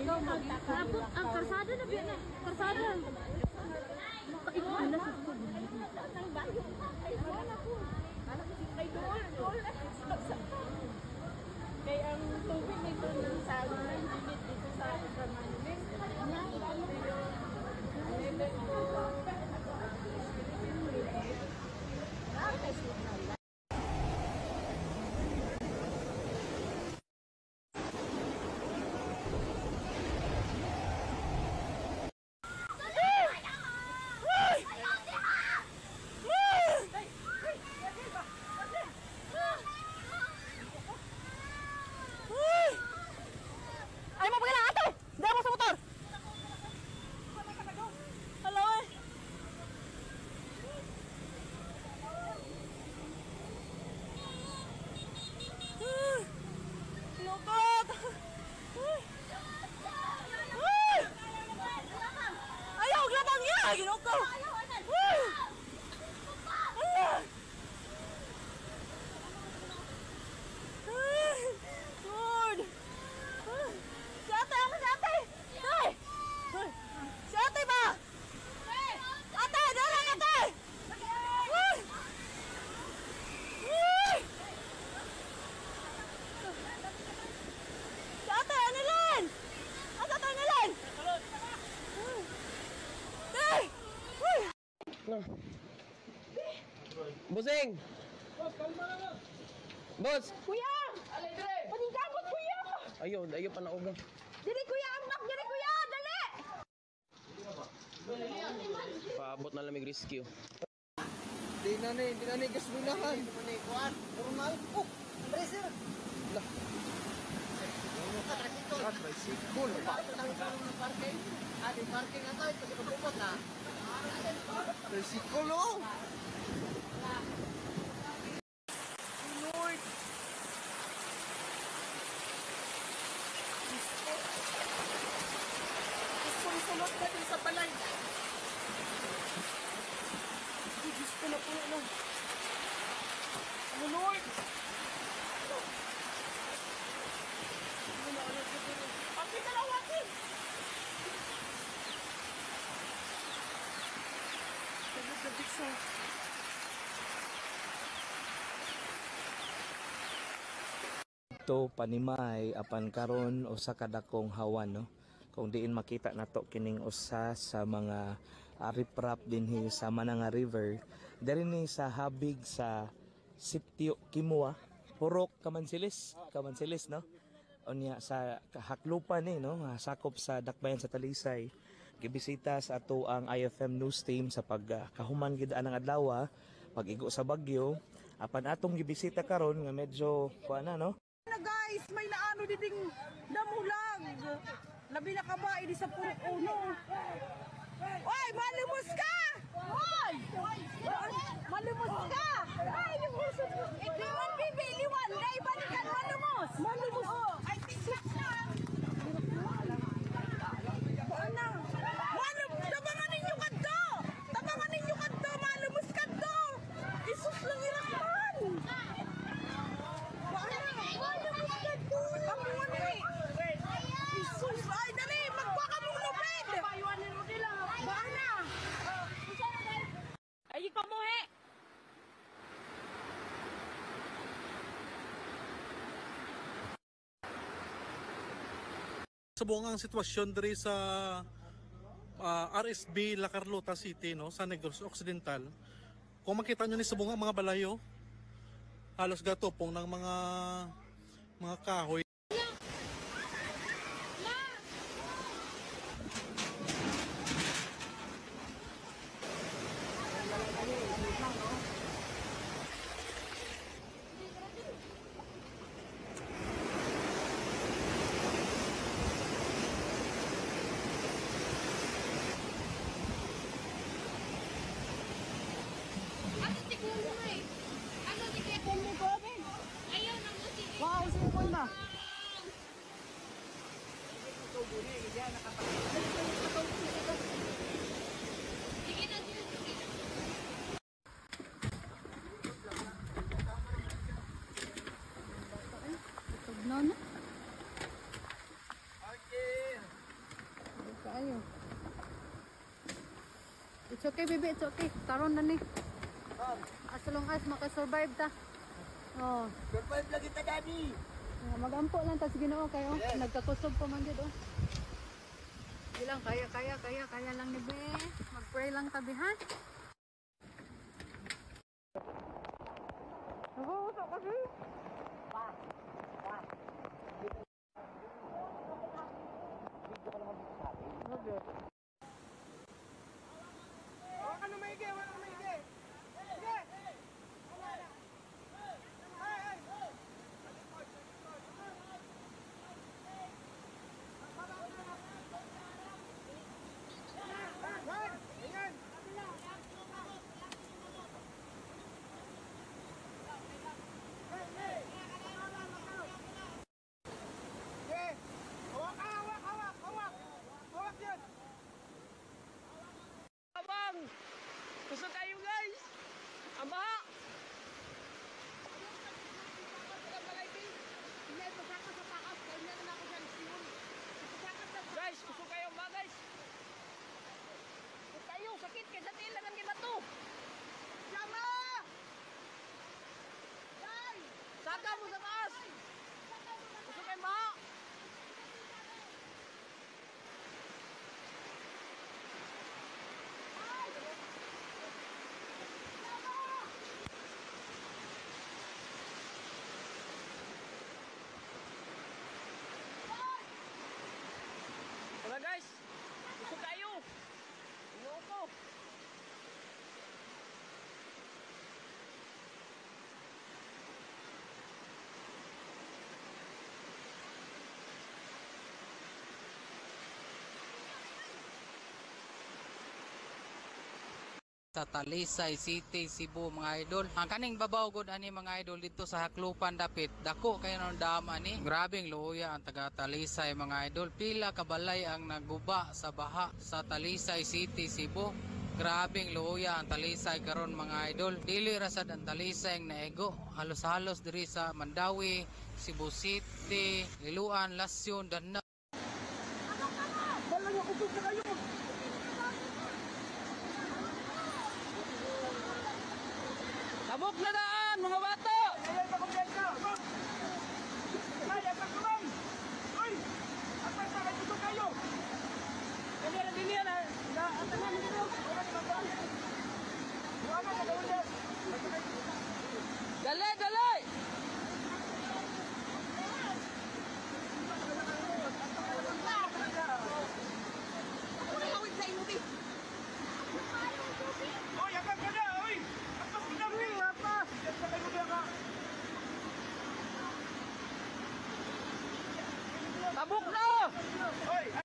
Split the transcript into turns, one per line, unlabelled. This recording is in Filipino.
daw mag-ikot. Ang karsada na biyan na. Karsada. Makaikot na sa school.
Kaya ang tubig nito ng salo na limit dito sa Kamanin.
Ay mo pagkala ato! Hindi mo sa motor! Hello eh! Lukot! Ayaw! Glabang niya! Ginoko! Lord! Si ate! Ako si ate! Hey! Si ate ba? Ate! Dala ate! Si ate! Anilan! Asa ito Anilan? Hey!
Busing! Boss!
Kuya! Paningkamot kuya!
Ayun pa na ubo.
Dili kuya! Amak! Dili kuya! Dali!
Paabot na lamig rescue.
Hindi na ni gasminahan. Hindi na ni kuan. Normal. Oh, pressure. Lah. Tricycle. Parking. Di parking na tayo. Kasi kapupot na. Tricycle, oh. Lord. Sulot ka din sa balay. Diyos ko na po na. Ano, Lord? Akin na lang, akin! Sabit sa...
Ito panimay apan karon usa ka dakong hawan no. Kung diin makita nato kining usa sa mga riprap dinhi sa Mananga River diri ni sa habig sa Sitio Kimua, Purok Kamansilis no. Unya sa haklupan ni no, sakop sa dakbayan sa Talisay. Gibisita sa ato ang IFM News Team sa pagkahuman gid anang adlaw pag-igo sa bagyo. Apan atong gibisita karon nga medyo kuana no.
Guys, may naano diding damulag. Labi na ka ba? Ini sa purok uno. Oy, malimos ka! Oy! Malimos ka! Ay, lumos! Ito man bibiliwan. Dahil balikan malimos. Malimos. Oh, ay, tisak na. Ano? Tabangan ninyo kadto! Tabangan ninyo kadto! Malimos kadto! Isus lang irakman! Isus! Ay, dali! Magkuha ka mong lupid! Baana! Ay, pamuhi!
Subong ang sitwasyon diri sa RSB La Carlota City no, sa Negros Occidental. Kung makita nyo ni subong ang mga balayo, halos gatupong ng mga kahoy.
Wow, simple na.
Tugnaw na.
Okay.
It's okay, baby. It's okay. Karon na ni. As long as makasurvive ta. Oh.
Survive lagi ta, Daddy.
Magampo lang ta sa Ginoo kayo. Nagkakusog pa man gid oh. Bilang kaya lang ni be. Mag-pray lang tabi ha. Oh, tak kasi.
Gusto kayo guys! Ang baha! Guys, gusto kayo ba guys? Gusto kayo, sakit kaysa tilangan kay bato! Yama! Saka mo sa taas! Gusto kayo baha! Tara guys, gusto kayo. Ayoko.
Sa Talisay City, Cebu mga idol. Ang kaning babaw gud ani mga idol dito sa Haklupan dapit. Dako kayo ng dam ani. Grabing luya ang taga Talisay mga idol. Pila kabalay ang naguba sa baha sa Talisay City, Cebu. Grabing luya ang Talisay karon mga idol. Dili ra sad ang Talisay ang naego. Halos-halos diri sa Mandawi, Cebu City, Liloan, Lasyon, Danao.
Tabok na daan mga bato! Dali, dali! Tabok na!